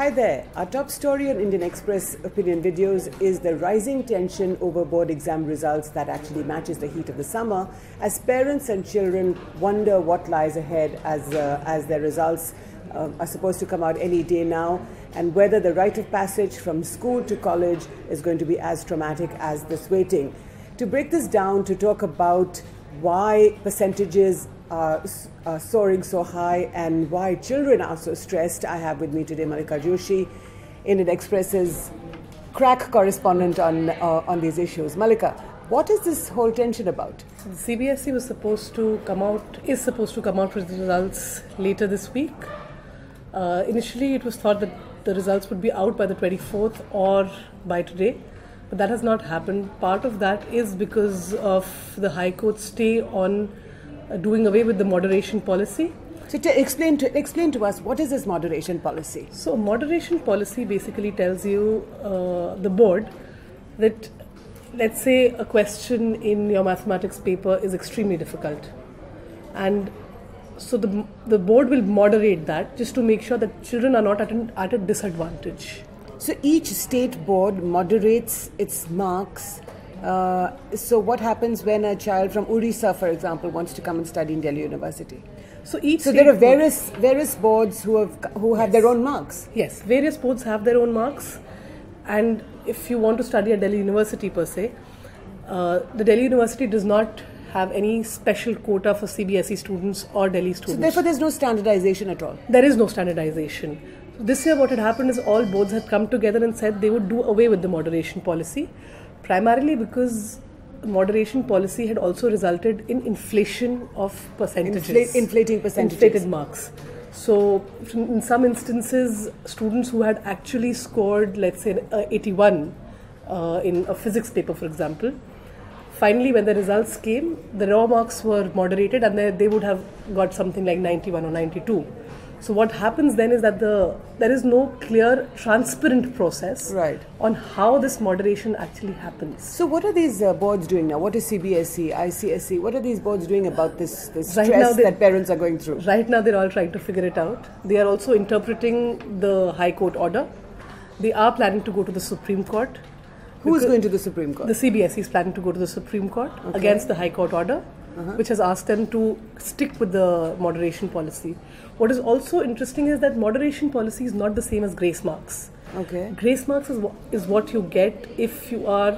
Hi there. Our top story on Indian Express Opinion Videos is the rising tension over board exam results that actually matches the heat of the summer, as parents and children wonder what lies ahead as their results are supposed to come out any day now, and whether the rite of passage from school to college is going to be as traumatic as this waiting. To break this down, to talk about why percentages are soaring so high and why children are so stressed, I have with me today Malika Joshi, Indian Express's crack correspondent on these issues. Malika, what is this whole tension about? The CBSE is supposed to come out with the results later this week. Initially, it was thought that the results would be out by the 24th or by today, but that has not happened. Part of that is because of the High Court's stay on doing away with the moderation policy. So explain to us, what is this moderation policy? So moderation policy basically tells you, the board, that let's say a question in your mathematics paper is extremely difficult, and so the board will moderate that just to make sure that children are not at a disadvantage. So each state board moderates its marks. So what happens when a child from Orissa, for example, wants to come and study in Delhi University? So there are various boards who have their own marks. Yes, various boards have their own marks, and if you want to study at Delhi University per se, the Delhi University does not have any special quota for CBSE students or Delhi students. So therefore there's no standardization at all? There is no standardization. So this year what had happened is all boards had come together and said they would do away with the moderation policy, primarily because moderation policy had also resulted in inflation of percentages. Inflating percentages. Inflated marks. So in some instances, students who had actually scored, let's say, 81 in a physics paper, for example, finally when the results came, the raw marks were moderated and they would have got something like 91 or 92. So what happens then is that there is no clear, transparent process on how this moderation actually happens. So what are these boards doing now? What is CBSE, ICSE? What are these boards doing about this stress that parents are going through? Right now they're all trying to figure it out. They are also interpreting the High Court order. They are planning to go to the Supreme Court. Who is going to the Supreme Court? The CBSE is planning to go to the Supreme Court against the High Court order, which has asked them to stick with the moderation policy. What is also interesting is that moderation policy is not the same as grace marks. Okay. Grace marks is what you get if you are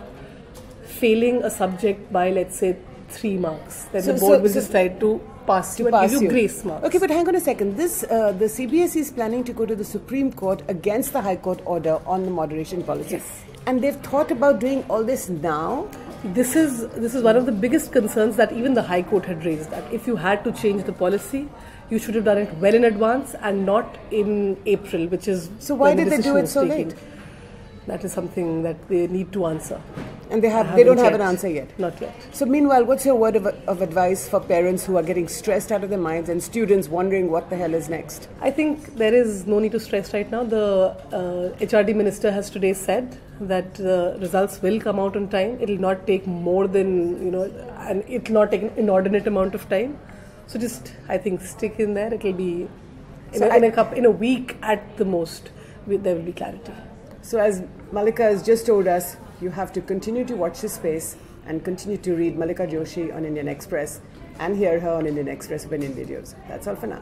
failing a subject by, let's say, 3 marks. Then the board will decide to pass you and give you grace marks. Okay, but hang on a second. The CBSE is planning to go to the Supreme Court against the High Court order on the moderation policy. Yes. And they've thought about doing all this now? This is one of the biggest concerns that even the High Court had raised, that if you had to change the policy, you should have done it well in advance and not in April, which is so why did they do it so late? That is something that they need to answer. And they don't have an answer yet? Not yet. So meanwhile, what's your word of advice for parents who are getting stressed out of their minds and students wondering what the hell is next? I think there is no need to stress right now. The HRD minister has today said that the results will come out on time. It will not take more than, and it will not take an inordinate amount of time. So just, I think, stick in there. It will be in a week at the most, there will be clarity. So as Malika has just told us, you have to continue to watch this space and continue to read Malika Joshi on Indian Express and hear her on Indian Express Opinion Videos. That's all for now.